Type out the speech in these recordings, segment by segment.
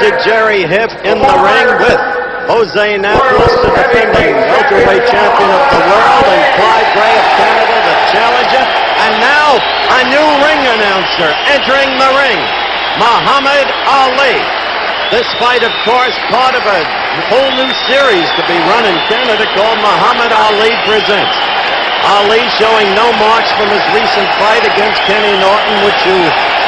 see Jerry Hiff in the ring with Jose Napoles, the defending welterweight champion of the world, and Clyde Gray of Canada, the challenger. And now a new ring announcer entering the ring, Muhammad Ali. This fight, of course, part of a whole new series to be run in Canada called Muhammad Ali Presents. Ali showing no marks from his recent fight against Kenny Norton, which you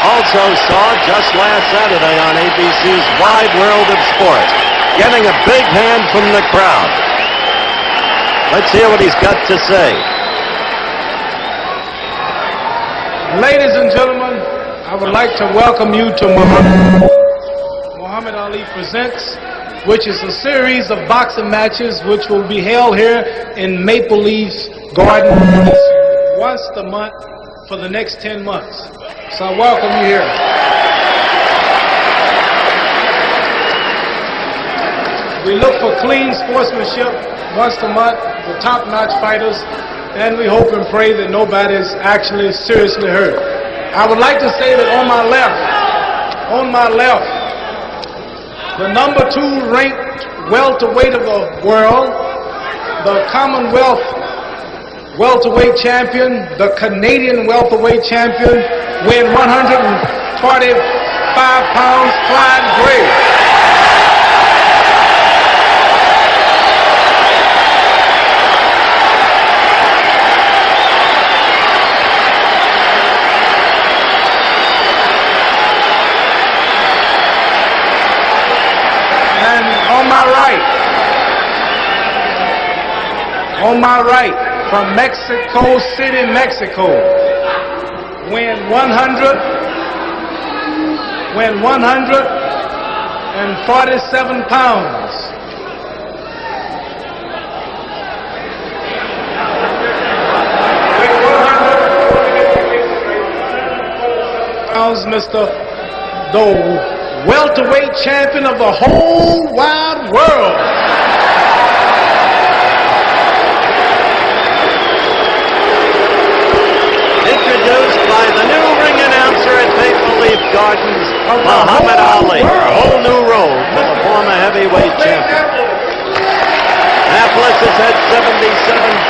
also saw just last Saturday on ABC's Wide World of Sports. Getting a big hand from the crowd. Let's hear what he's got to say. Ladies and gentlemen, I would like to welcome you to Muhammad Ali Presents, which is a series of boxing matches which will be held here in Maple Leaf Garden once a month for the next 10 months. So I welcome you here. We look for clean sportsmanship once a month with top-notch fighters, and we hope and pray that nobody is actually seriously hurt. I would like to say that on my left, the number 2 ranked welterweight of the world, the Commonwealth welterweight champion, the Canadian welterweight champion, weighing 145 pounds, Clyde Gray. On my right, from Mexico City, Mexico, weighing 147 pounds. Mr. the welterweight champion of the whole wide world. Introduced by the new ring announcer at Maple Leaf Gardens, Muhammad Ali, a whole new road for the former heavyweight champion. Napoles has had 77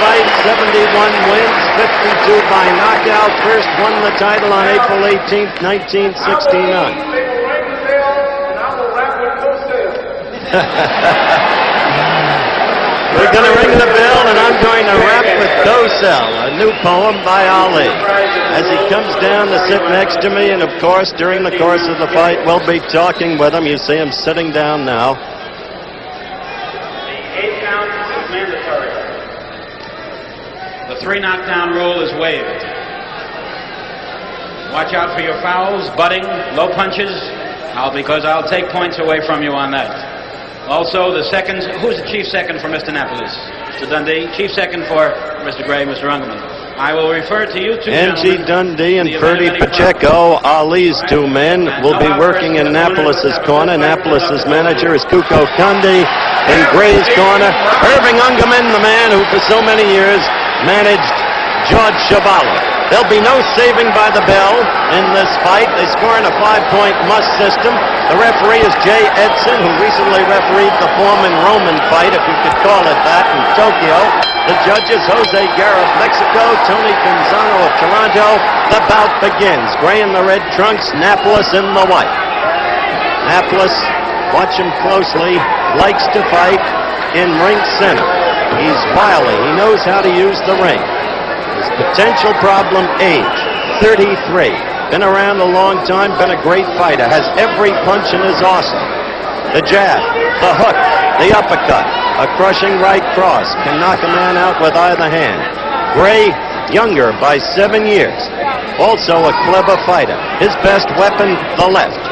fights, 71 wins, 52 by knockout. First won the title on April 18th, 1969. We're going to ring the bell, and I'm going to rap with Docell, a new poem by Ali. As he comes down to sit next to me, and of course, during the course of the fight, we'll be talking with him. You see him sitting down now. The 8 count is mandatory. The 3 knockdown rule is waived. Watch out for your fouls, butting, low punches, because I'll take points away from you on that. Also, the seconds. Who's the chief second for Mr. Napoles? Mr. Dundee. Chief second for Mr. Gray, Mr. Ungerman. I will refer to you two N.G. Dundee and Ferdy Pacheco, Ali's 2 men, will be working in Napoles' corner. Napoles' manager is Kuko Kundi. In Gray's corner, Irving Ungerman, the man who for so many years managed George Chuvalo. There'll be no saving by the bell in this fight. They score in a 5-point must system. The referee is Jay Edson, who recently refereed the Foreman-Roman fight, if you could call it that, in Tokyo. The judges, Jose Guerra of Mexico, Tony Pinzano of Toronto. The bout begins. Gray in the red trunks, Napoles in the white. Napoles, watch him closely, likes to fight in ring center. He's wily. He knows how to use the ring. His potential problem, age, 33. Been around a long time, been a great fighter, has every punch in his arsenal. The jab, the hook, the uppercut, a crushing right cross, can knock a man out with either hand. Gray, younger by 7 years, also a clever fighter. His best weapon, the left.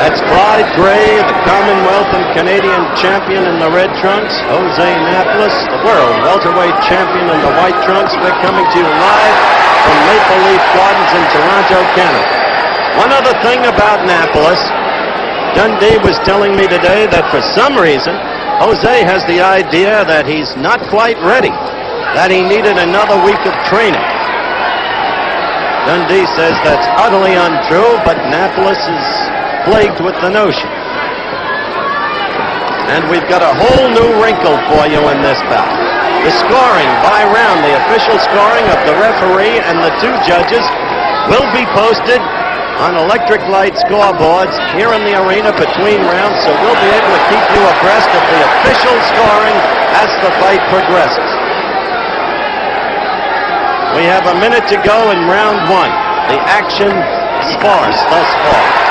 That That's Clyde Gray, the Commonwealth and Canadian champion in the red trunks. Jose Napoles, the world welterweight champion in the white trunks. We're coming to you live from Maple Leaf Gardens in Toronto, Canada. One other thing about Napoles, Dundee was telling me today that for some reason, Jose has the idea that he's not quite ready, that he needed another week of training. Dundee says that's utterly untrue, but Napoles is plagued with the notion. And we've got a whole new wrinkle for you in this bout. The scoring by round, the official scoring of the referee and the two judges will be posted on electric light scoreboards here in the arena between rounds, so we'll be able to keep you abreast of the official scoring as the fight progresses. We have a minute to go in round one. The action sparse thus far.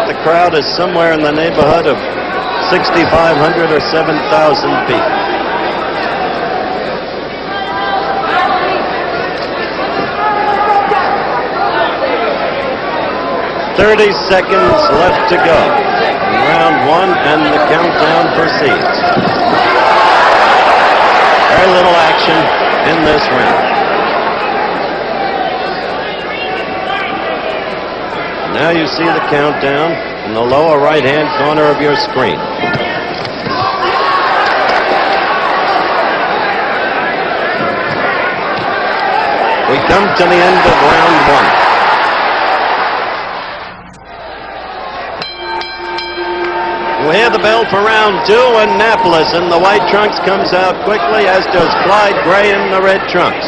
The crowd is somewhere in the neighborhood of 6,500 or 7,000 people. "30 seconds left to go in round one, and the countdown proceeds. Very little action in this round. Now you see the countdown in the lower right-hand corner of your screen. We come to the end of round one. We'll hear the bell for round two, and Napoles in the white trunks comes out quickly, as does Clyde Gray in the red trunks.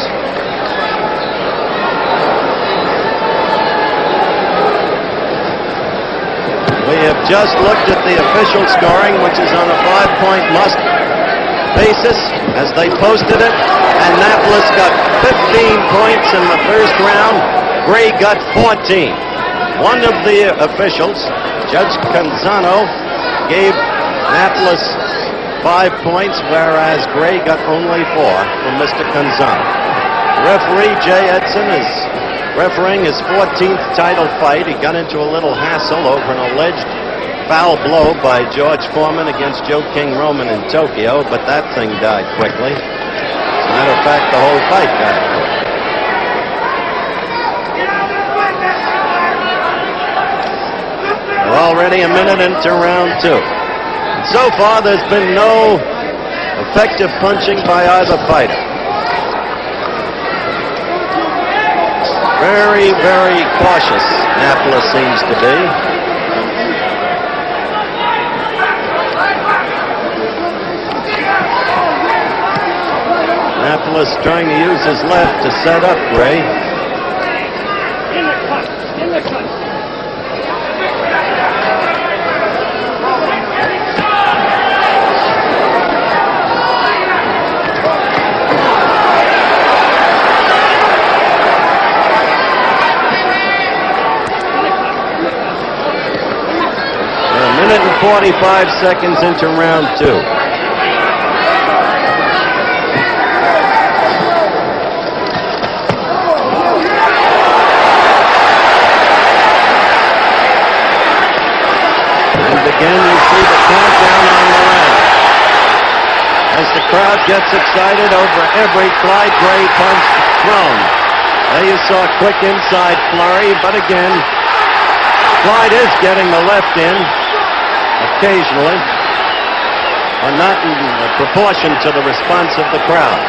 We have just looked at the official scoring, which is on a 5-point must basis, as they posted it, and Napoles got 15 points in the first round. Gray got 14. One of the officials, Judge Canzano, gave Napoles 5 points, whereas Gray got only 4 from Mr. Canzano. Referee Jay Edson is refereeing his 14th title fight. He got into a little hassle over an alleged foul blow by George Foreman against Joe King Roman in Tokyo, but that thing died quickly. As a matter of fact, the whole fight died quickly. We're already a minute into round two. And so far, there's been no effective punching by either fighter. Very, very cautious, Napoles seems to be. Napoles trying to use his left to set up Gray. In the cut. A minute and 45 seconds into round two. And again, you see the countdown on the round. As the crowd gets excited over every Clyde Gray punch thrown. There you saw a quick inside flurry, but again, Clyde is getting the left in occasionally, but not in proportion to the response of the crowd.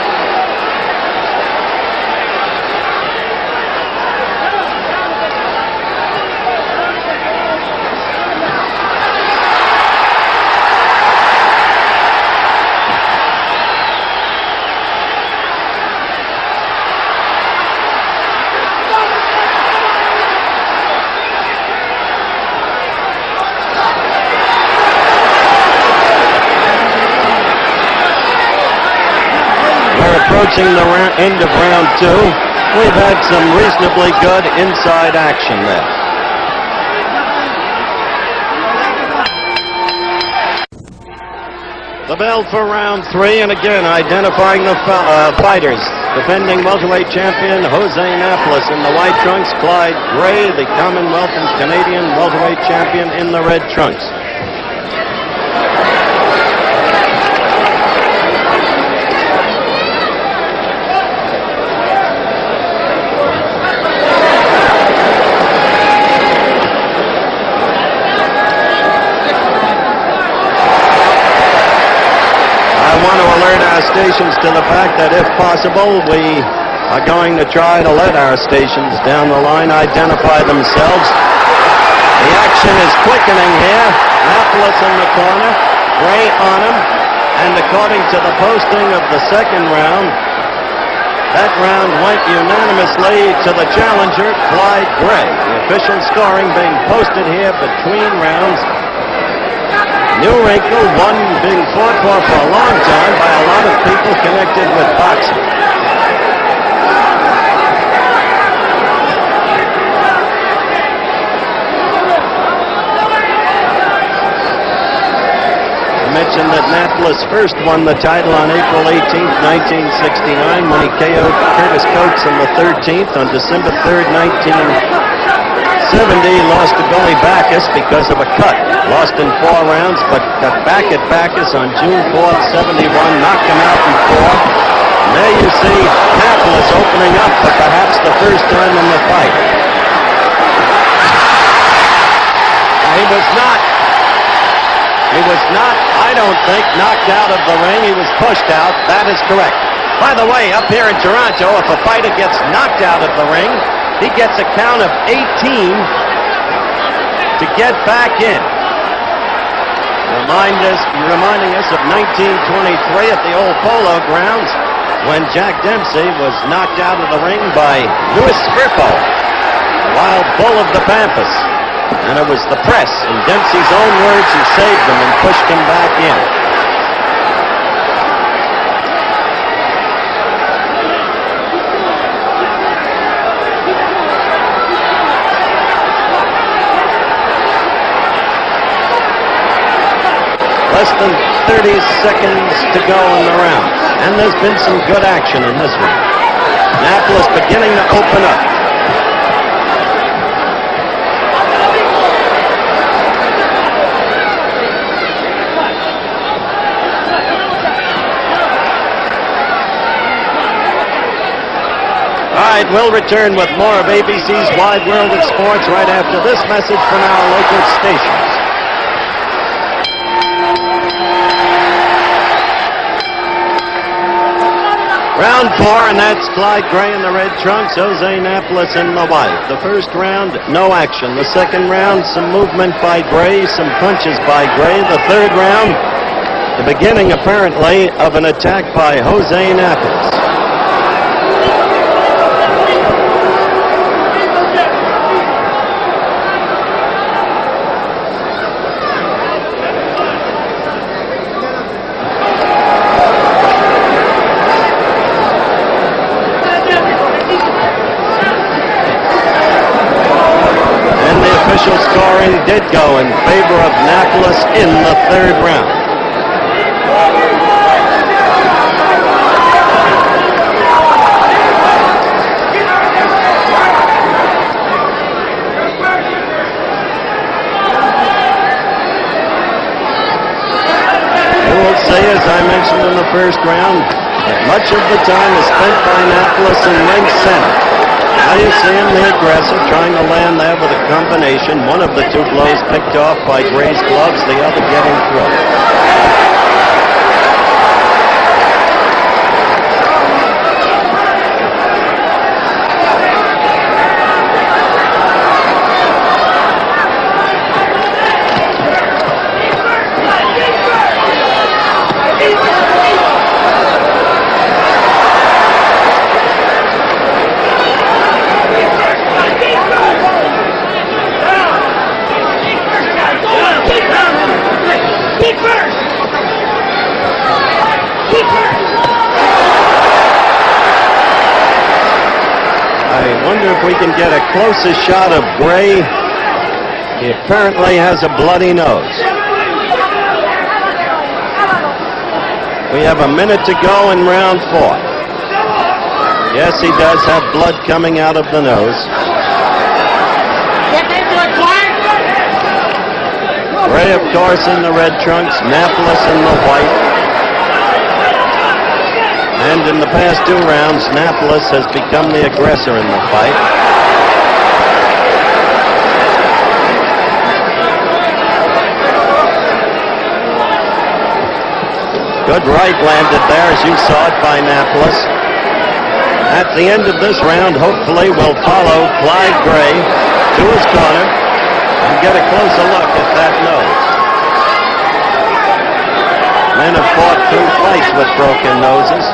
Approaching the end of round two, we've had some reasonably good inside action there. The bell for round 3, and again identifying the fighters. Defending welterweight champion Jose Napoles in the white trunks. Clyde Gray, the Commonwealth and Canadian welterweight champion, in the red trunks. Stations to the fact that if possible we are going to try to let our stations down the line identify themselves. The action is quickening here. Napoles in the corner, Gray on him, and according to the posting of the second round, that round went unanimously to the challenger, Clyde Gray. The official scoring being posted here between rounds. New wrinkle, one being fought for a long time by a lot of people connected with boxing. I mentioned that Napoles first won the title on April 18th, 1969, when he KO'd Curtis Coates in the 13th. On December 3rd, 1970, lost to Billy Backus because of a cut. Lost in 4 rounds, but got back at Backus on June 4th, 71, knocked him out in 4. And there you see Napoles opening up for perhaps the first time in the fight. He was not, I don't think, knocked out of the ring. He was pushed out. That is correct. By the way, up here in Toronto, if a fighter gets knocked out of the ring, he gets a count of 18 to get back in. Reminding us of 1923 at the old Polo Grounds when Jack Dempsey was knocked out of the ring by Luis Firpo, the wild bull of the Pampas. And it was the press, in Dempsey's own words, who saved him and pushed him back in. Less than 30 seconds to go in the round. And there's been some good action in this one. Napoles beginning to open up. All right, we'll return with more of ABC's Wide World of Sports right after this message from our local stations. Round 4, and that's Clyde Gray in the red trunks, Jose Napoles in the white. The first round, no action. The second round, some movement by Gray, some punches by Gray. The third round, the beginning, apparently, of an attack by Jose Napoles. Scoring did go in favor of Napoles in the third round. I will say, as I mentioned in the first round, that much of the time is spent by Napoles in ring center. Now you see him, the aggressor, trying to land there with a combination. One of the two blows picked off by Gray's gloves, the other getting through. If we can get a closer shot of Gray. He apparently has a bloody nose. We have a minute to go in round 4. Yes, he does have blood coming out of the nose. Gray, of course, in the red trunks, Napoles in the white. And in the past 2 rounds, Napoles has become the aggressor in the fight. Good right landed there, as you saw it, by Napoles. At the end of this round, hopefully, we'll follow Clyde Gray to his corner and get a closer look at that nose. Men have fought through fights with broken noses.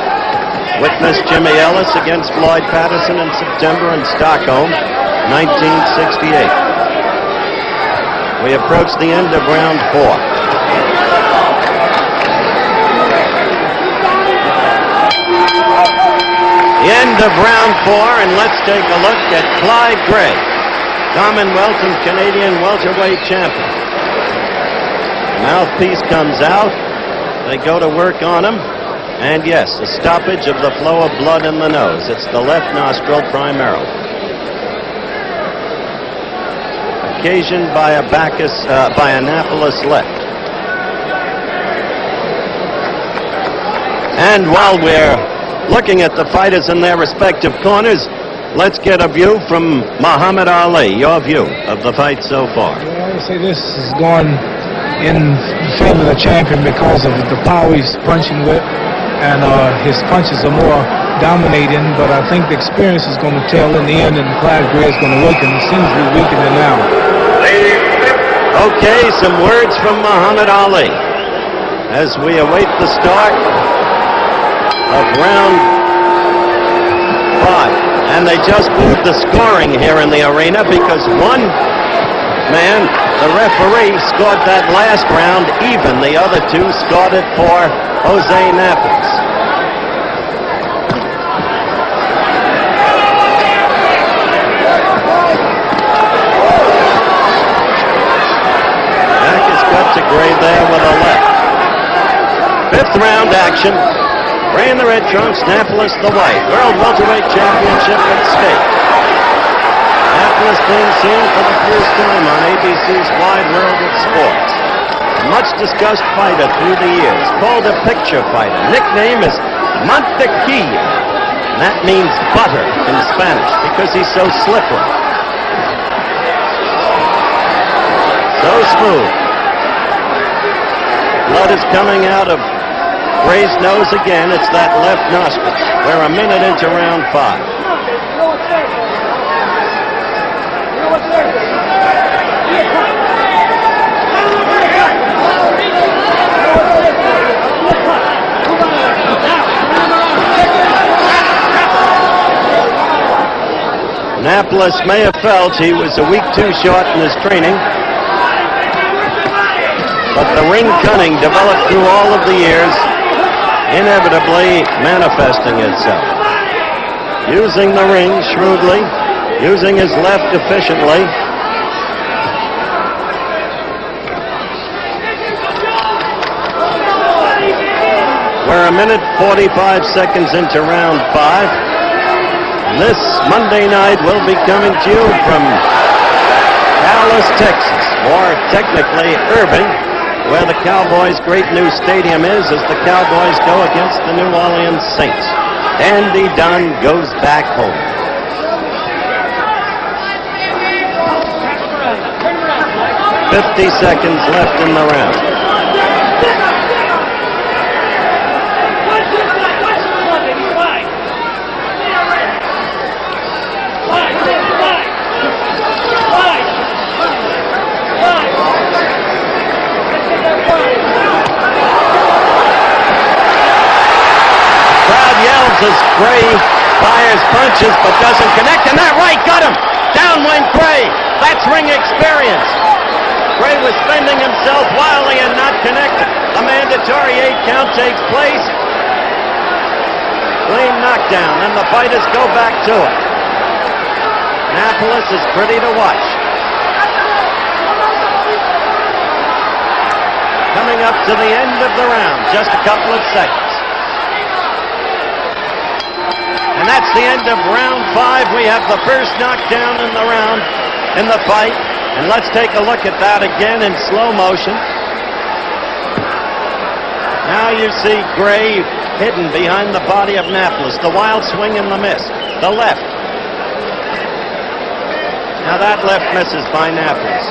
Witness Jimmy Ellis against Floyd Patterson in September in Stockholm, 1968. We approach the end of round 4. The end of round 4, and let's take a look at Clyde Gray, Commonwealth and Canadian welterweight champion. The mouthpiece comes out. They go to work on him. And yes, a stoppage of the flow of blood in the nose. It's the left nostril primarily. Occasioned by a Napoles left. And while we're looking at the fighters in their respective corners, let's get a view from Muhammad Ali, your view of the fight so far. Well, I would say this is going in favor of the champion because of the power he's punching with, and his punches are more dominating, but I think the experience is going to tell in the end, and Clyde Gray is going to weaken. It seems to be weakening now. Okay, some words from Muhammad Ali as we await the start of round 5. And they just moved the scoring here in the arena because one man, the referee, scored that last round even. The other 2 scored it for Jose Napoles. Back is cut to Gray there with a left. 5th round action. Gray in the red trunks, Napoles the white. World Welterweight Championship at stake. Napoles being seen for the first time on ABC's Wide-World of Sports. A much-discussed fighter through the years, called a picture fighter. Nickname is Mantequilla. And that means butter in Spanish because he's so slippery. So smooth. Blood is coming out of Gray's nose again. It's that left nostril. We're a minute into round 5. Napoles may have felt he was a week too short in his training, but the ring cunning developed through all of the years, inevitably manifesting itself. Using the ring shrewdly, using his left efficiently. We're a minute 45 seconds into round 5. This Monday night will be coming to you from Dallas, Texas, or technically Irving, where the Cowboys' great new stadium is as the Cowboys go against the New Orleans Saints. Andy Dunn goes back home. "50 seconds left in the round. As Gray fires punches but doesn't connect, and that right got him. Down went Gray. That's ring experience. Gray was spending himself wildly and not connected. A mandatory 8 count takes place. Clean knockdown, and the fighters go back to it. Napoles is pretty to watch. Coming up to the end of the round, just a couple of seconds. that's the end of round 5. We have the first knockdown in the round, in the fight. And let's take a look at that again in slow motion. Now you see Gray hidden behind the body of Napoles. The wild swing and the miss. The left. Now that left misses by Napoles.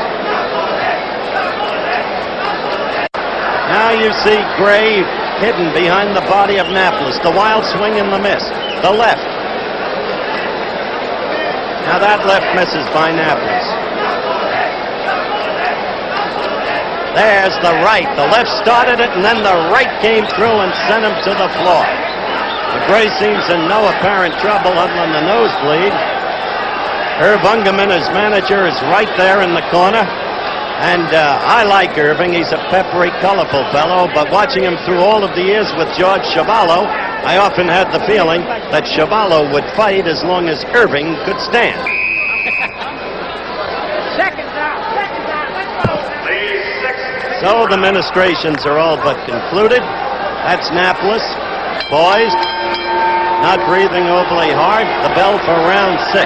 Now you see Gray hidden behind the body of Napoles. The wild swing and the miss. The left. Now that left misses by Napoles. There's the right. The left started it, and then the right came through and sent him to the floor. But Gray seems in no apparent trouble other than the nosebleed. Herb Ungerman, his manager, is right there in the corner. And I like Irving. He's a peppery, colorful fellow. But watching him through all of the years with George Chuvalo, I often had the feeling that Chuvalo would fight as long as Irving could stand. So the ministrations are all but concluded. That's Napoles, poised, not breathing overly hard. The bell for round 6.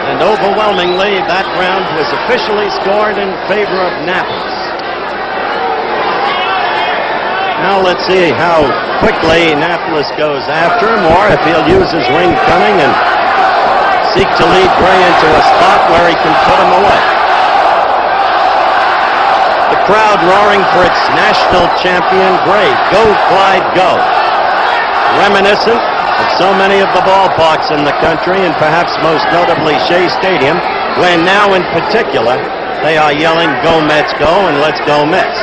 And overwhelmingly, that round was officially scored in favor of Napoles. Now let's see how quickly Napoles goes after him, or if he'll use his ring cunning and seek to lead Gray into a spot where he can put him away. The crowd roaring for its national champion, Gray. Go, Clyde, go. Reminiscent of so many of the ballparks in the country, and perhaps most notably Shea Stadium, where now in particular they are yelling, "Go Mets, go," and "Let's go Mets."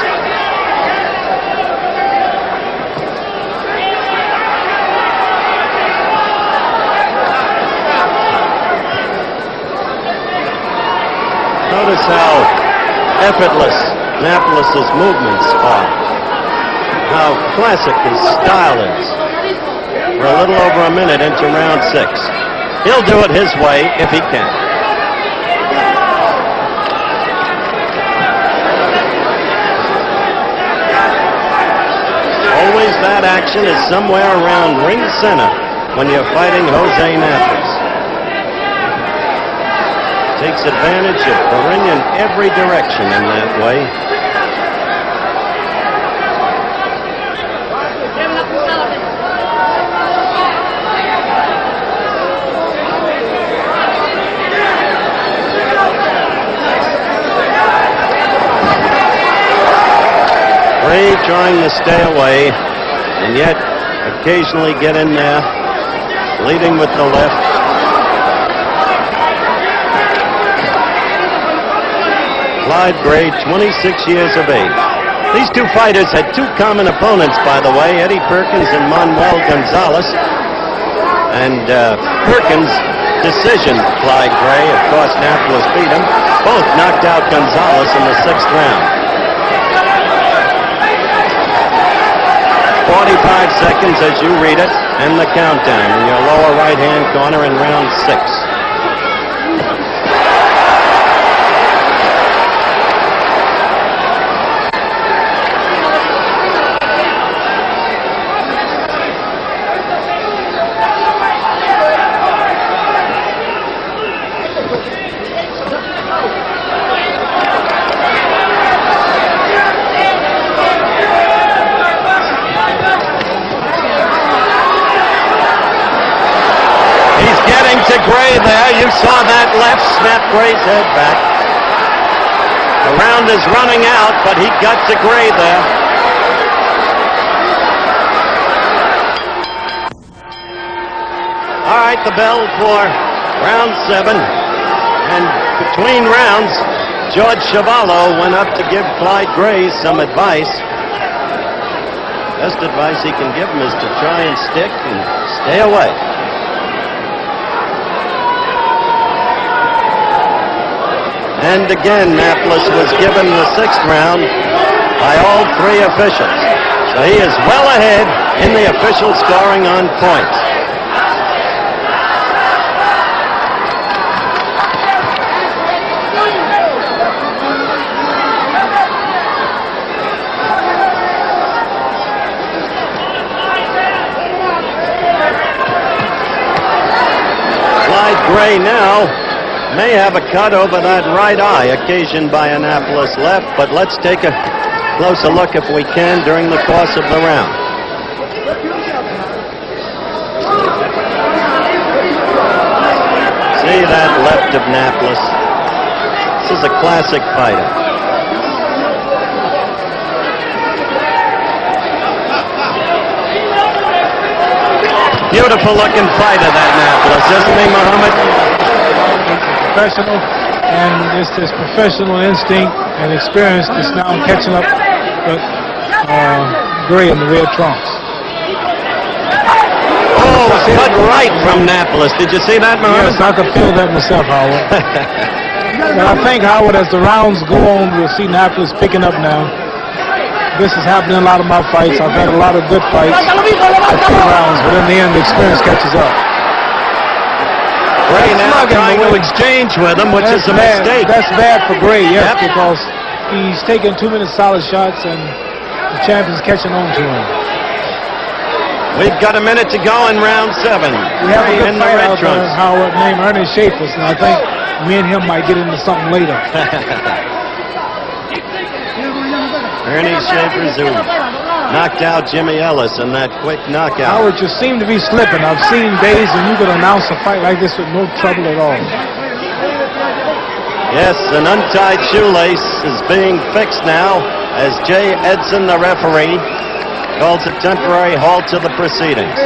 Notice how effortless Napoles' movements are, how classic his style is. We're a little over a minute into round 6. He'll do it his way if he can. Always that action is somewhere around ring center when you're fighting Jose Napoles. Takes advantage of the ring in every direction in that way. Gray trying to stay away, and yet occasionally get in there, leading with the left. Clyde Gray, 26 years of age. These two fighters had two common opponents, by the way, Eddie Perkins and Manuel Gonzalez. And Perkins decisioned Clyde Gray. Of course, Napoles beat him. Both knocked out Gonzalez in the 6th round. 45 seconds as you read it, and the countdown in your lower right-hand corner in round 6. To Gray there. You saw that left snap Gray's head back. The round is running out, but he got to Gray there. All right, the bell for round 7. And between rounds, George Chuvalo went up to give Clyde Gray some advice. Best advice he can give him is to try and stick and stay away. And again, Napoles was given the 6th round by all 3 officials. So he is well ahead in the official scoring on points. Gray now may have a cut over that right eye occasioned by Annapolis left, but let's take a closer look if we can during the course of the round. See that left of Napoles. This is a classic fighter. Beautiful looking fighter, that Napoles, isn't he, Muhammad? Professional, and it's this professional instinct and experience that's now catching up with Gray in the red trunks. Oh, cut right from Napoles. Did you see that, Muhammad? Yes, I could feel that myself, Howard. But I think, Howard, as the rounds go on, we'll see Napoles picking up now. This is happening in a lot of my fights. I've had a lot of good fights for 2 rounds, but in the end, the experience catches up. Gray now trying to exchange with him, which is a mistake. That's bad for Gray, yes, because he's taking 2 minute solid shots, and the champion's catching on to him. We've got a minute to go in round 7. We have a good fight out there, Howard, named Ernie Schaefer's, and I think me and him might get into something later. Ernie Schaefer's who knocked out Jimmy Ellis in that quick knockout. Howard, you seem to be slipping. I've seen days when you could announce a fight like this with no trouble at all. Yes, an untied shoelace is being fixed now as Jay Edson, the referee, calls a temporary halt to the proceedings.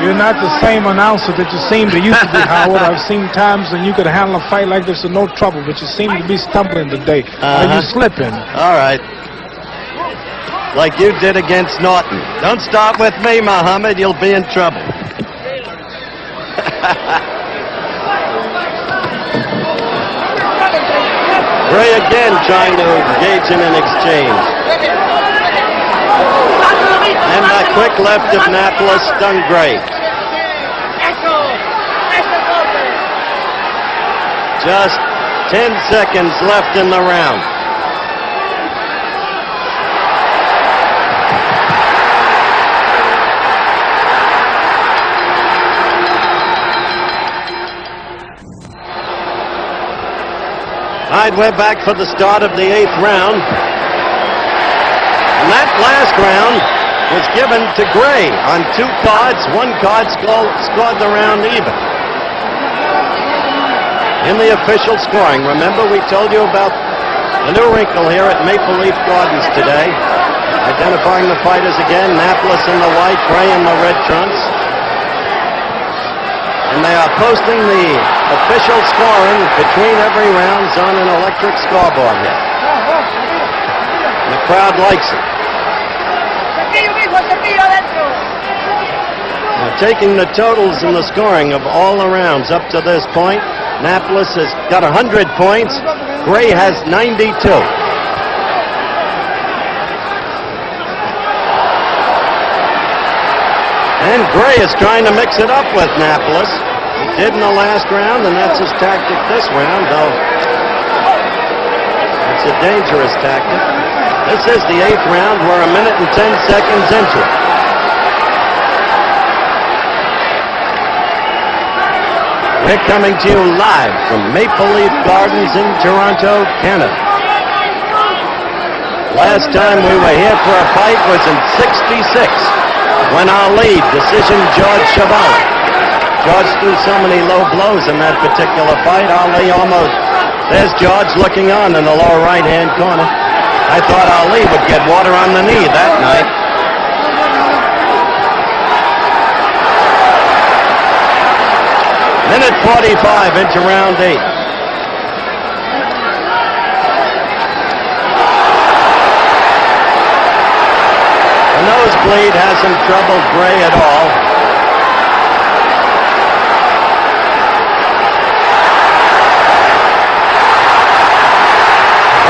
You're not the same announcer that you seem to used to be, Howard. I've seen times when you could handle a fight like this with no trouble, but you seem to be stumbling today. Are you slipping? All right. Like you did against Norton. Don't start with me, Muhammad. You'll be in trouble. Gray again trying to engage in an exchange. And that quick left of Napoles stung Gray. Just 10 seconds left in the round. All right, we're back for the start of the 8th round. And that last round was given to Gray on 2 cards. 1 card scored the round even. In the official scoring, remember we told you about a new wrinkle here at Maple Leaf Gardens today. Identifying the fighters again, Napoles in the white, Gray in the red trunks. And they are posting the official scoring between every round on an electric scoreboard here. And the crowd likes it. Now, taking the totals and the scoring of all the rounds up to this point, Napoles has got 100 points. Gray has 92. And Gray is trying to mix it up with Napoles. He did in the last round, and that's his tactic this round, though it's a dangerous tactic. This is the 8th round. We're 1 minute and 10 seconds into it. We're coming to you live from Maple Leaf Gardens in Toronto, Canada. Last time we were here for a fight was in '66 when Ali decisioned George Chevalier. George threw so many low blows in that particular fight, Ali almost... There's George looking on in the lower right-hand corner. I thought Ali would get water on the knee that night. Minute 45 into round 8. The nosebleed hasn't troubled Gray at all.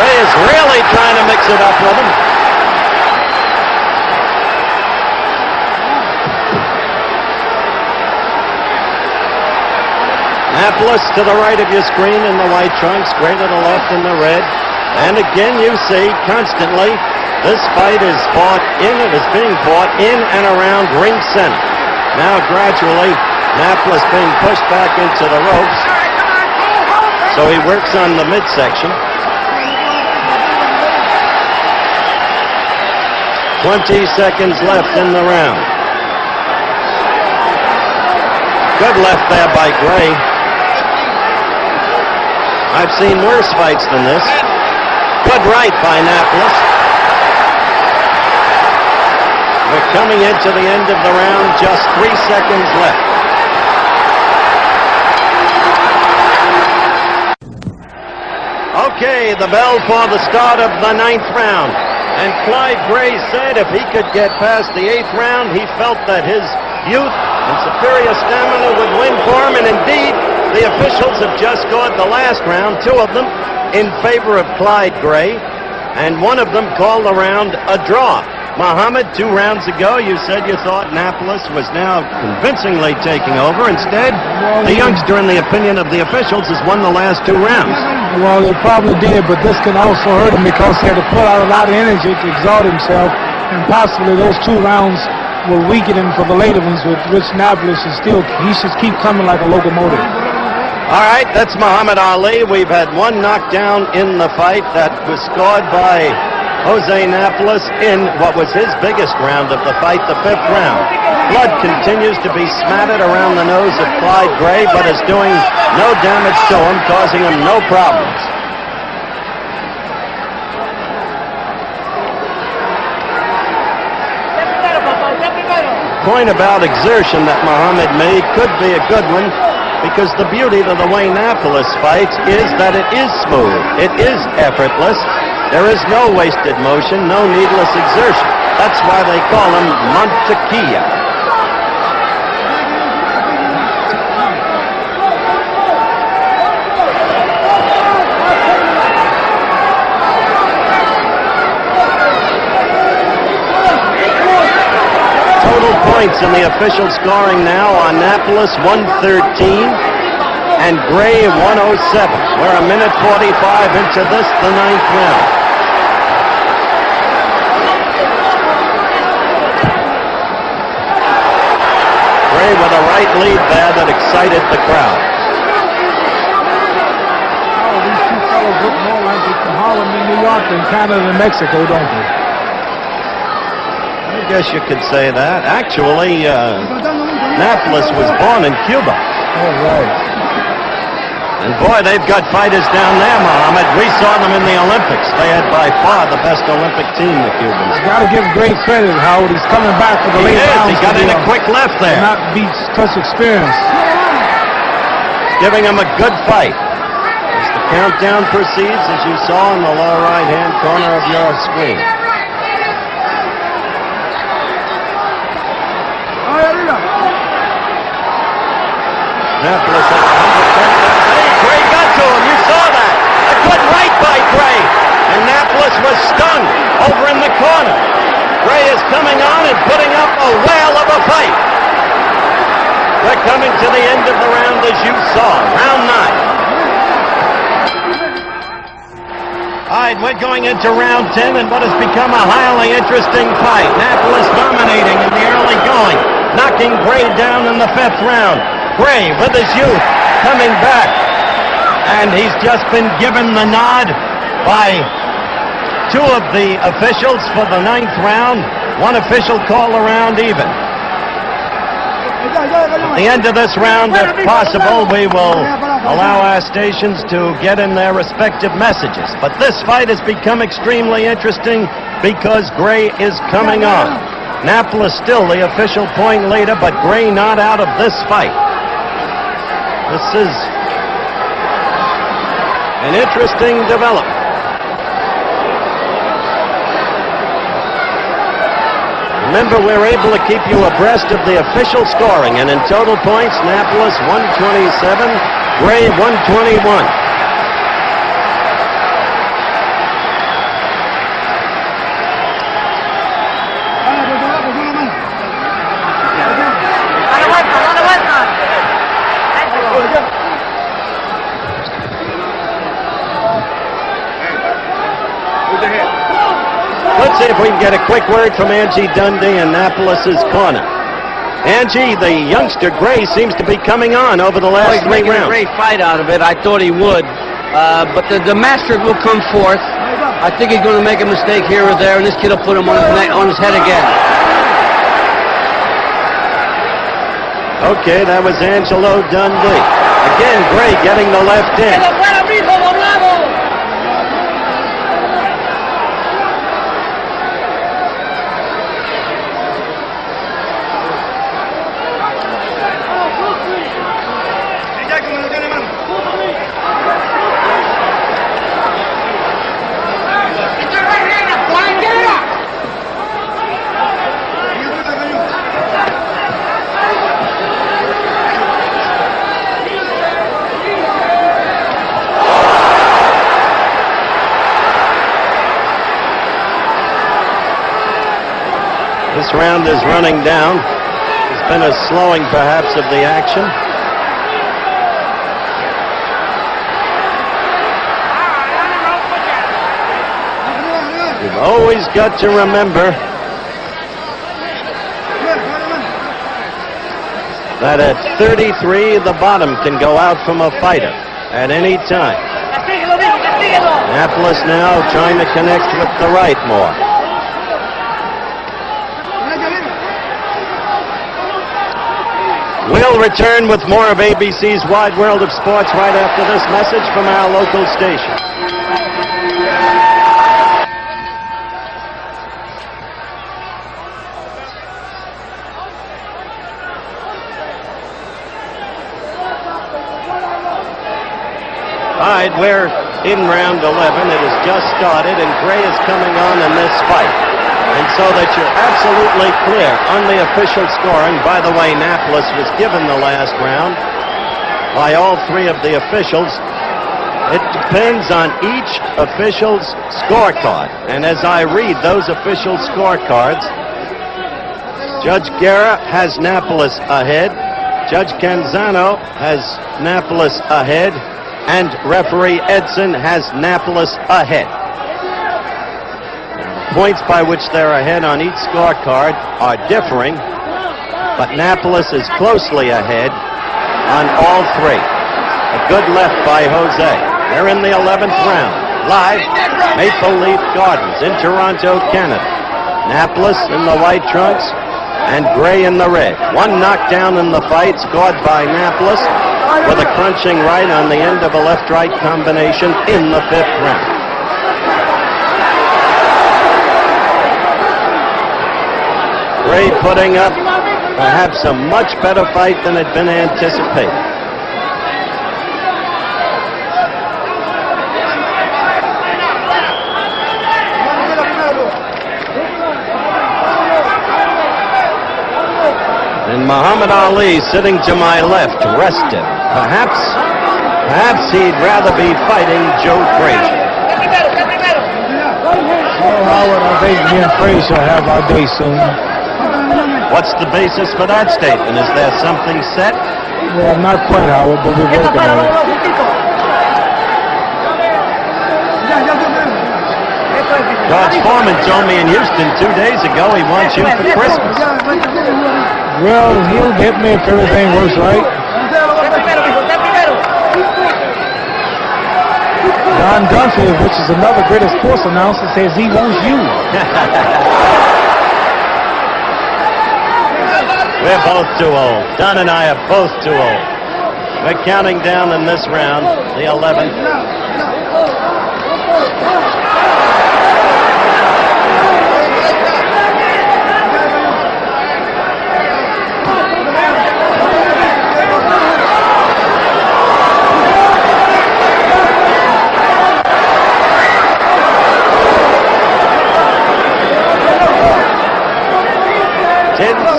Gray is really trying to mix it up with him. Napoles to the right of your screen in the white trunks, Gray to the left in the red. And again you see constantly this fight is being fought in and around ring center. Now gradually, Napoles being pushed back into the ropes. So he works on the midsection. 20 seconds left in the round. Good left there by Gray. I've seen worse fights than this. Good right by Napoles. We're coming into the end of the round, just 3 seconds left. Okay, the bell for the start of the 9th round. And Clyde Gray said if he could get past the 8th round, he felt that his youth and superior stamina would win for him. And indeed, the officials have just scored the last round, 2 of them in favor of Clyde Gray, and 1 of them called the round a draw. Muhammad, 2 rounds ago, you said you thought Napoles was now convincingly taking over. Instead, the youngster, in the opinion of the officials, has won the last 2 rounds. Well, he probably did, but this can also hurt him because he had to put out a lot of energy to exalt himself, and possibly those 2 rounds will weaken him for the later ones, with which Napoles is still, he should keep coming like a locomotive. All right, that's Muhammad Ali. We've had 1 knockdown in the fight that was scored by Jose Napoles in what was his biggest round of the fight, the 5th round. Blood continues to be smattered around the nose of Clyde Gray, but is doing no damage to him, causing him no problems. Point about exertion that Muhammad made could be a good one, because the beauty of the way Napoles fights is that it is smooth, it is effortless. There is no wasted motion, no needless exertion. That's why they call him Mantequilla. Total points in the official scoring now on Napoles, 113, and Gray, 107. We're a minute 45 into this, the 9th round. With a right lead there that excited the crowd. Oh, these 2 fellows look more like they from Harlem in New York than Canada and Mexico, don't they? I guess you could say that. Actually, Napoles was born in Cuba. Oh, right. And boy, they've got fighters down there, Muhammad. We saw them in the Olympics. They had by far the best Olympic team, the Cubans. You got to give great credit, Howard. He's coming back for the late rounds. He got in a quick left there. Not beat such experience. Giving him a good fight. As the countdown proceeds, as you saw in the lower right-hand corner of your screen. Napoles at 110. Gray got to him. You saw that. A good right by Gray. And Napoles was stunned over in the corner. Gray is coming on and putting up a whale of a fight. We're coming to the end of the round, as you saw. Round 9. All right, we're going into round 10 and what has become a highly interesting fight. Napoles dominating in the early going, knocking Gray down in the 5th round. Gray, with his youth, coming back. And he's just been given the nod by 2 of the officials for the 9th round. 1 official called the round even. At the end of this round, if possible, we will allow our stations to get in their respective messages. But this fight has become extremely interesting because Gray is coming on. Napoles still the official point leader, but Gray not out of this fight. This is an interesting development. Remember, we're able to keep you abreast of the official scoring, and in total points, Napoles 127, Gray 121. Let's see if we can get a quick word from Angie Dundee in Napoles' corner. Angie, the youngster Gray seems to be coming on over the last he's 3 making rounds. a great fight out of it. I thought he would. But the master will come forth. I think he's going to make a mistake here or there, and this kid will put him on his neck, on his head again. Okay, that was Angelo Dundee. Again, Gray getting the left in. This round is running down. There's been a slowing, perhaps, of the action. You've always got to remember that at 33, the bottom can go out from a fighter at any time. Napoles now trying to connect with the right more. We'll return with more of ABC's Wide World of Sports right after this message from our local station. All right, we're in round 11. It has just started, and Gray is coming on in this fight. And so that you're absolutely clear on the official scoring. By the way, Napoles was given the last round by all 3 of the officials. It depends on each official's scorecard. And as I read those official scorecards, Judge Guerra has Napoles ahead, Judge Canzano has Napoles ahead, and referee Edson has Napoles ahead. Points by which they're ahead on each scorecard are differing, but Napoles is closely ahead on all 3. A good left by Jose. They're in the 11th round. Live, Maple Leaf Gardens in Toronto, Canada. Napoles in the white trunks and Gray in the red. One knockdown in the fight scored by Napoles with a crunching right on the end of a left-right combination in the 5th round. Gray putting up perhaps a much better fight than had been anticipated. And Muhammad Ali sitting to my left, rested. Perhaps he'd rather be fighting Joe Frazier. Well, Howard, I think me and Frazier have our day soon. What's the basis for that statement? Is there something set? Well, not quite, Howard, but we're working on it. George Foreman told me in Houston 2 days ago he wants you for Christmas. Well, he'll get me if everything works right. Don Dunphy, which is another greatest sports announcer, says he wants you. We're both too old. Don and I are both too old. We're counting down in this round, the 11th.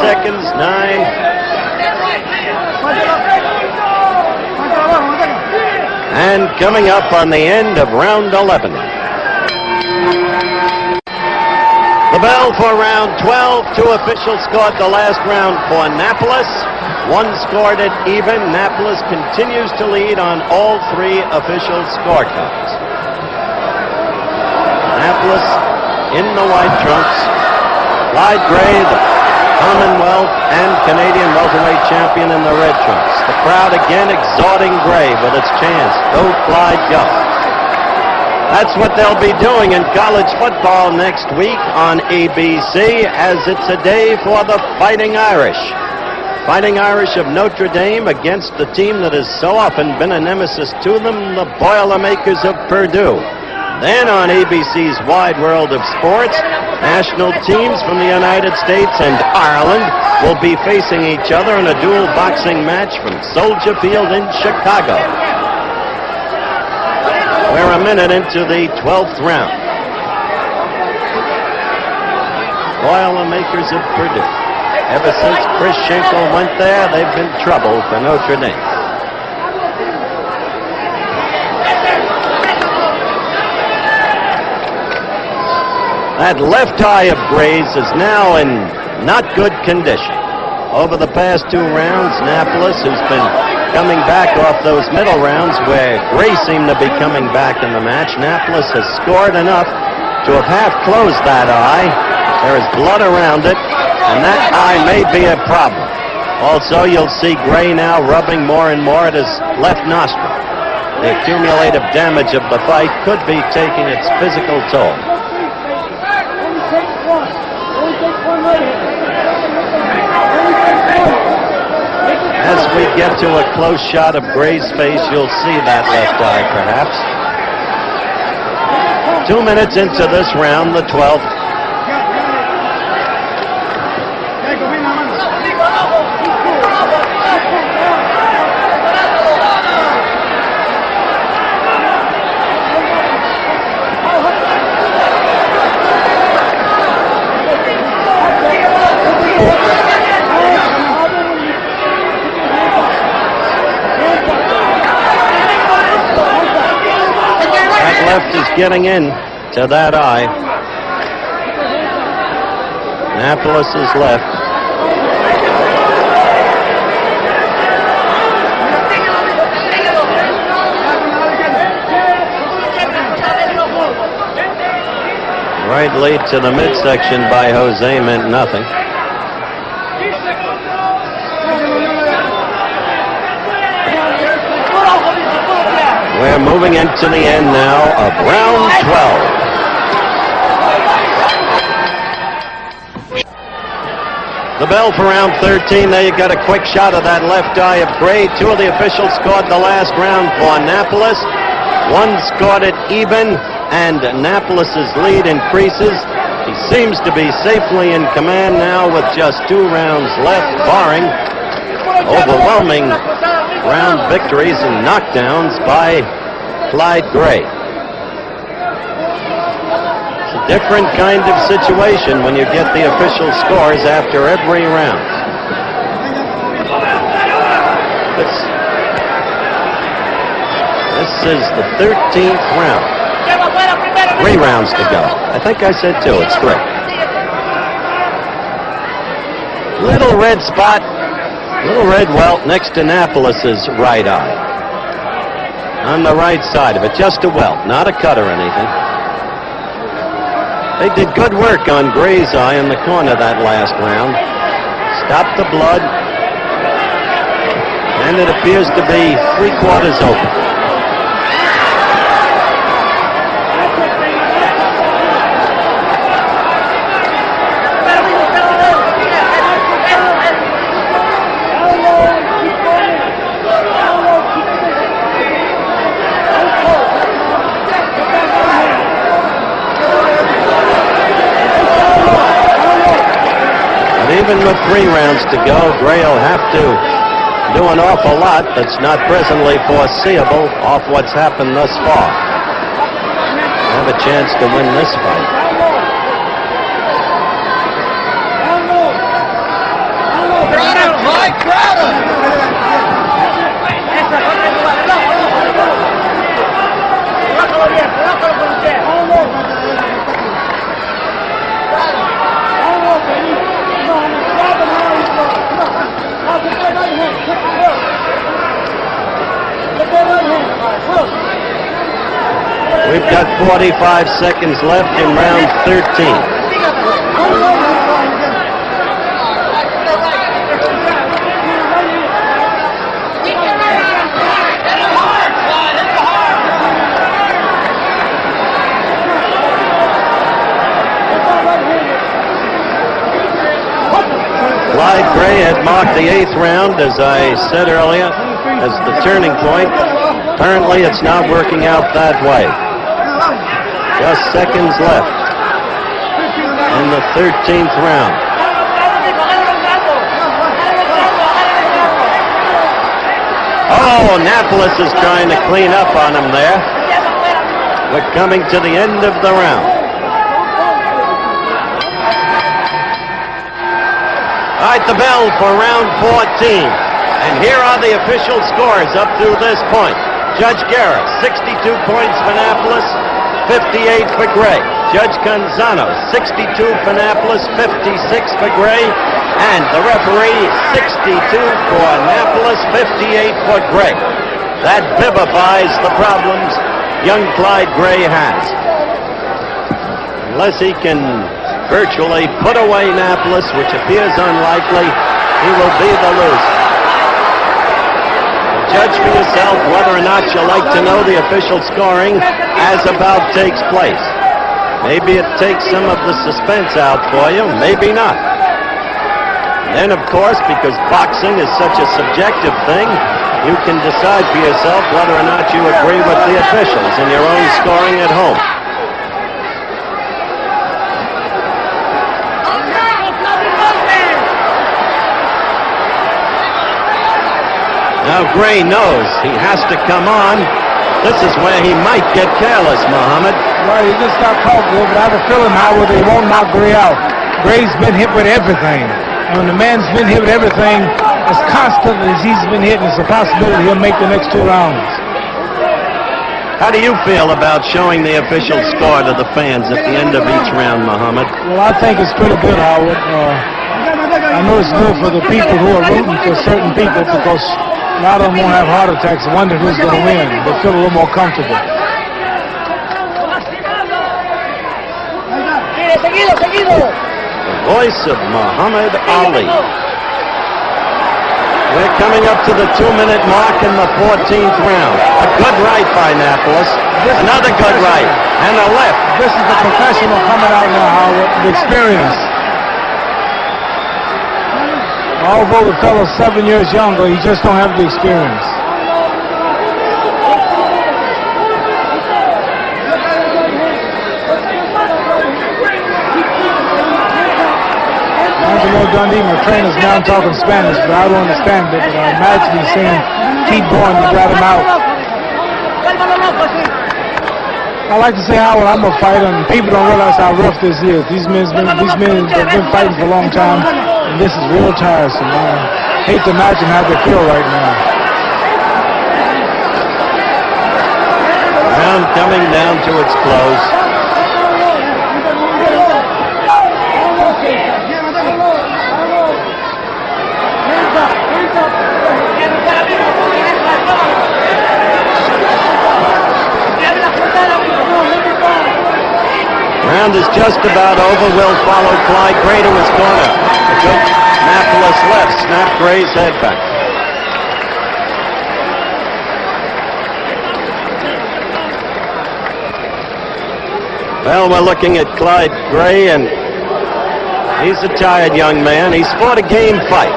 Seconds, 9. And coming up on the end of round 11. The bell for round 12. 2 officials scored the last round for Napoles. 1 scored it even. Napoles continues to lead on all 3 official scorecards. Napoles in the white trunks. Clyde Gray, the Commonwealth and Canadian welterweight champion in the red trunks. The crowd again exhorting Gray with its chants, "Go Clyde, go." That's what they'll be doing in college football next week on ABC, as it's a day for the Fighting Irish. Fighting Irish of Notre Dame against the team that has so often been a nemesis to them, the Boilermakers of Purdue. Then on ABC's Wide World of Sports, national teams from the United States and Ireland will be facing each other in a dual boxing match from Soldier Field in Chicago. We're a minute into the 12th round. Boilermakers of Purdue. Ever since Chris Schenkel went there, they've been trouble for Notre Dame. That left eye of Gray's is now in not good condition. Over the past 2 rounds, Napoles, who's been coming back off those middle rounds where Gray seemed to be coming back in the match, Napoles has scored enough to have half closed that eye. There is blood around it, and that eye may be a problem. Also, you'll see Gray now rubbing more and more at his left nostril. The accumulative damage of the fight could be taking its physical toll. As we get to a close shot of Gray's face, you'll see that left eye, perhaps. 2 minutes into this round, the 12th. Left is getting in to that eye. Napoles is left. Right lead to the midsection by Jose meant nothing. We're moving into the end now of round 12. The bell for round 13. There you got a quick shot of that left eye of Gray. 2 of the officials scored the last round for Napoles. 1 scored it even, and Napoles' lead increases. He seems to be safely in command now with just 2 rounds left, barring overwhelming round victories and knockdowns by Clyde Gray. It's a different kind of situation when you get the official scores after every round. This is the 13th round. 3 rounds to go. I think I said 2. It's 3. Little red spot. Little red welt next to Napoles' right eye. On the right side of it, just a welt, not a cut or anything. They did good work on Gray's eye in the corner that last round. Stopped the blood, and it appears to be 3/4 open. Even with 3 rounds to go, Gray will have to do an awful lot that's not presently foreseeable off what's happened thus far. Have a chance to win this fight. We've got 45 seconds left in round 13. Clyde Gray had marked the 8th round, as I said earlier, as the turning point. Apparently, it's not working out that way. Just seconds left in the 13th round. Oh, Napoles is trying to clean up on him there. We're coming to the end of the round. All right, the bell for round 14. And here are the official scores up to this point. Judge Guerra, 62 points for Napoles, 58 for Gray. Judge Canzano, 62 for Napoles, 56 for Gray. And the referee, 62 for Napoles, 58 for Gray. That vivifies the problems young Clyde Gray has. Unless he can virtually put away Napoles, which appears unlikely, he will be the loser. Judge for yourself whether or not you like to know the official scoring as a bout takes place. Maybe it takes some of the suspense out for you, maybe not. Then, of course, because boxing is such a subjective thing, you can decide for yourself whether or not you agree with the officials in your own scoring at home. Now Gray knows he has to come on. This is where he might get careless, Muhammad. Well, he just got caught good, but I have a feeling Howard, they won't knock Gray out. Gray's been hit with everything. And when the man's been hit with everything, as constantly as he's been hitting, it's a possibility he'll make the next 2 rounds. How do you feel about showing the official score to the fans at the end of each round, Muhammad? Well, I think it's pretty good, Howard. I know it's good for the people who are rooting for certain people because a lot of them won't have heart attacks and wonder who's going to win. They feel a little more comfortable. The voice of Muhammad Ali. We're coming up to the 2-minute mark in the 14th round. A good right by Napoles. Another good right. And a left. This is the professional coming out now, Howard, the experience. Although the fellow's 7 years younger, he just don't have the experience. Angelo Dundee, my trainer's now talking Spanish, but I don't understand it. But I imagine he's saying, keep going, you got him out. I like to say, Howard, I'm a fighter, and people don't realize how rough this is. These men have been fighting for a long time, and this is real tiresome. I hate to imagine how they feel right now. Round coming down to its close. Round is just about over. We'll follow Clyde Gray to his corner. A good Napoles left snapped Gray's head back. Well, we're looking at Clyde Gray, and he's a tired young man. He's fought a game fight.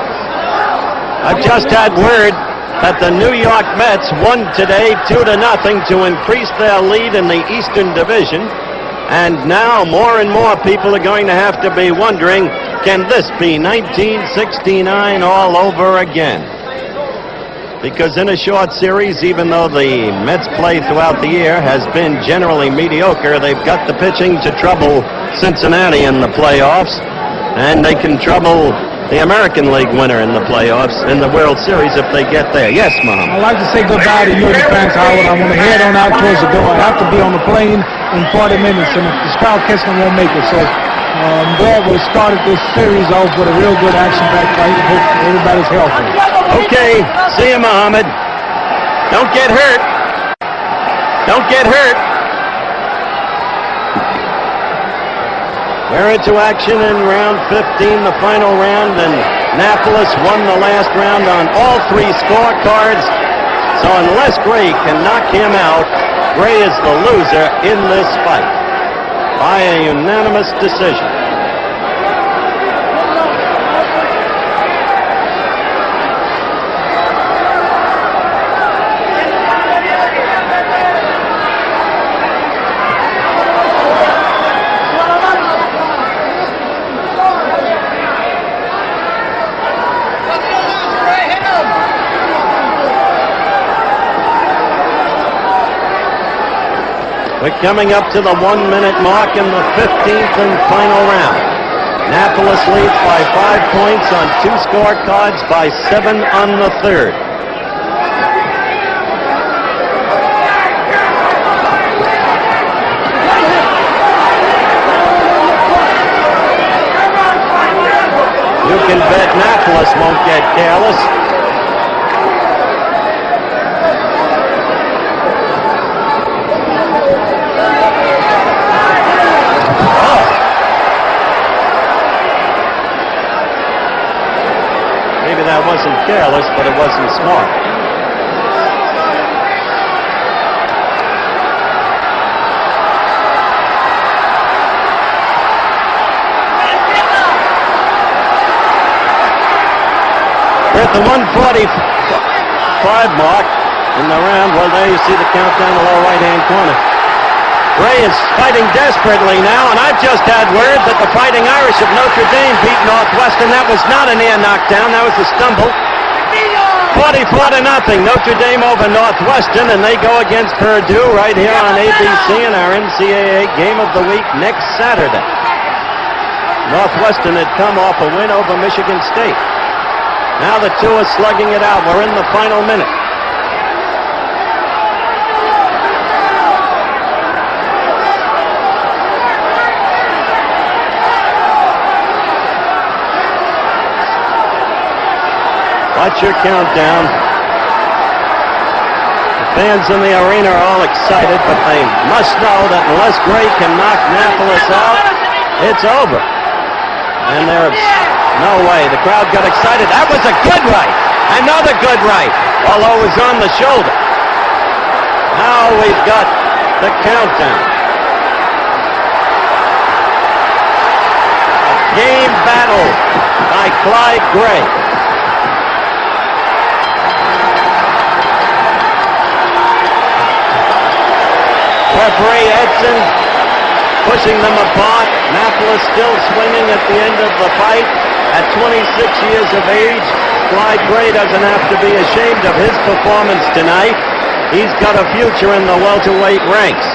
I've just had word that the New York Mets won today 2-0 to increase their lead in the Eastern Division. And now more and more people are going to have to be wondering, can this be 1969 all over again? Because in a short series, even though the Mets play throughout the year has been generally mediocre, they've got the pitching to trouble Cincinnati in the playoffs, and they can trouble the American League winner in the playoffs in the World Series if they get there. Yes, Mom. I'd like to say goodbye to you and the fans, Howard. I want to head on out towards the door. I have to be on the plane in 40 minutes, and if the scout catch me, I won't make it. So I'm glad we started this series off with a real good action-packed fight. Hope everybody's healthy. Okay, see you, Muhammad. Don't get hurt. Don't get hurt. We're into action in round 15, the final round, and Napoles won the last round on all 3 scorecards. So unless Gray can knock him out, Gray is the loser in this fight by a unanimous decision. We're coming up to the 1 minute mark in the 15th and final round. Napoles leads by 5 points on 2 scorecards, by 7 on the third. You can bet Napoles won't get careless. That wasn't careless, but it wasn't smart. We're at the 1:45 mark in the round. Well, there you see the countdown in the lower right-hand corner. Gray is fighting desperately now, and I've just had word that the Fighting Irish of Notre Dame beat Northwestern. That was not an air knockdown, that was a stumble. 44-0, Notre Dame over Northwestern, and they go against Purdue right here on ABC in our NCAA Game of the Week next Saturday. Northwestern had come off a win over Michigan State. Now the two are slugging it out. We're in the final minute. Watch your countdown. The fans in the arena are all excited, but they must know that unless Gray can knock Napoles out, it's over. And there's no way. The crowd got excited. That was a good right. Another good right, although it was on the shoulder. Now we've got the countdown. A game battle by Clyde Gray. Referee Edson pushing them apart. Napoles still swinging at the end of the fight. At 26 years of age, Clyde Gray doesn't have to be ashamed of his performance tonight. He's got a future in the welterweight ranks.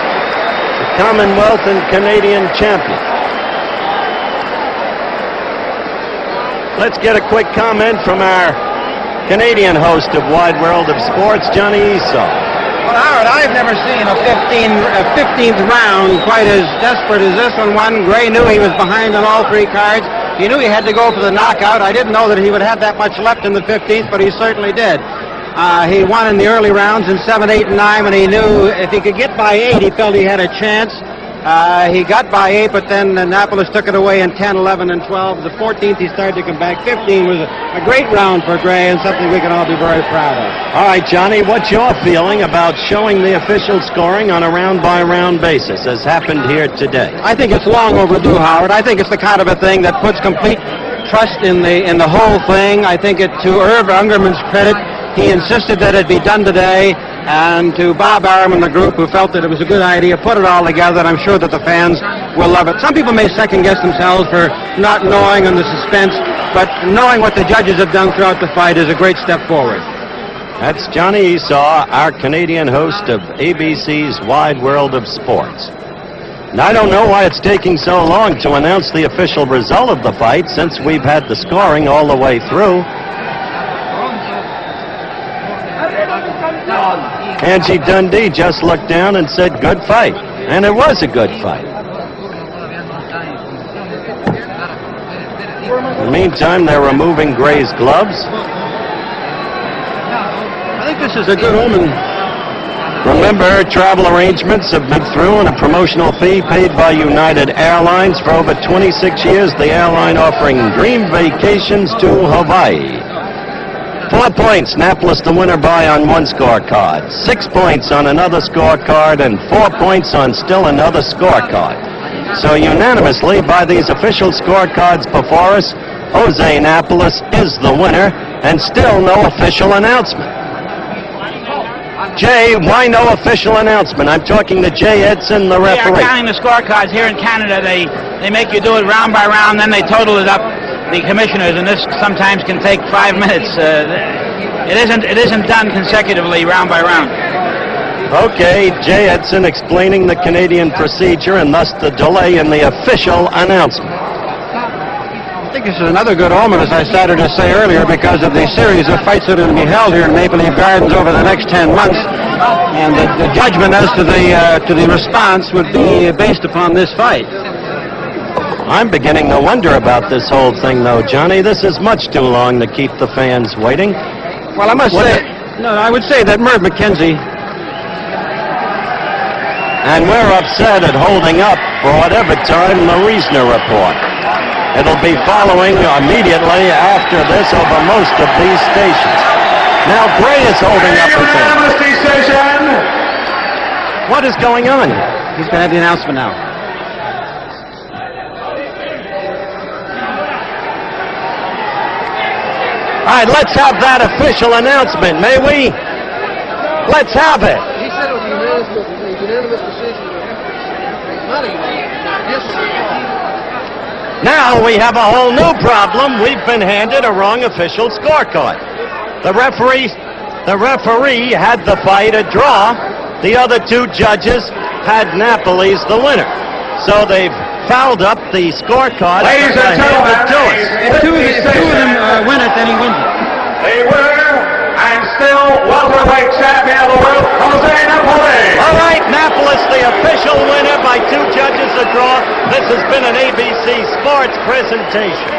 The Commonwealth and Canadian champion. Let's get a quick comment from our Canadian host of Wide World of Sports, Johnny Esau. Well, Howard, I've never seen a 15th round quite as desperate as this one. Gray knew he was behind on all 3 cards. He knew he had to go for the knockout. I didn't know that he would have that much left in the 15th, but he certainly did. He won in the early rounds in 7, 8, and 9, and he knew if he could get by 8, he felt he had a chance. He got by 8, but then Napoles took it away in 10, 11, and 12. The 14th, he started to come back. 15 was a great round for Gray and something we can all be very proud of. All right, Johnny, what's your feeling about showing the official scoring on a round-by-round basis, as happened here today? I think it's long overdue, Howard. I think it's the kind of a thing that puts complete trust in the whole thing. I think it, to Irv Ungerman's credit, he insisted that it be done today, and to Bob Arum and the group who felt that it was a good idea, put it all together, and I'm sure that the fans will love it. Some people may second-guess themselves for not knowing and the suspense, but knowing what the judges have done throughout the fight is a great step forward. That's Johnny Esau, our Canadian host of ABC's Wide World of Sports. And I don't know why it's taking so long to announce the official result of the fight, since we've had the scoring all the way through. Angie Dundee just looked down and said, good fight. And it was a good fight. In the meantime, they're removing Gray's gloves. I think this is a good omen. Remember, travel arrangements have been through and a promotional fee paid by United Airlines. For over 26 years, the airline offering dream vacations to Hawaii. 4 points, Napoles the winner by on one scorecard. 6 points on another scorecard, and 4 points on still another scorecard. So unanimously, by these official scorecards before us, Jose Napoles is the winner, and still no official announcement. Jay, why no official announcement? I'm talking to Jay Edson, the referee. They are counting the scorecards here in Canada. They make you do it round by round, then they total it up, the commissioners, and this sometimes can take 5 minutes. It isn't done consecutively round by round. Okay, Jay Edson explaining the Canadian procedure and thus the delay in the official announcement. I think this is another good omen, as I started to say earlier, because of the series of fights that are going to be held here in Maple Leaf Gardens over the next 10 months. And the judgment as to the response would be based upon this fight. I'm beginning to wonder about this whole thing, though, Johnny. This is much too long to keep the fans waiting. Well, I must say, no, I would say that Merv McKenzie. And we're upset at holding up for whatever time the Reisner report. It'll be following immediately after this over most of these stations. Now Gray is holding up his hand. Decision. What is going on here? He's going to have the announcement now. All right, let's have that official announcement, may we? Let's have it. He said it was a unanimous decision. Not a unanimous. Now we have a whole new problem. We've been handed a wrong official scorecard. The referee had the fight a draw. The other two judges had Napoles the winner. So they've fouled up the scorecard. Ladies and gentlemen, If two of them win it, then he wins it. the winner and still welterweight champion of the world, Jose Napoles. All right, Napoles, the official winner by two judges a draw. This has been an ABC Sports presentation.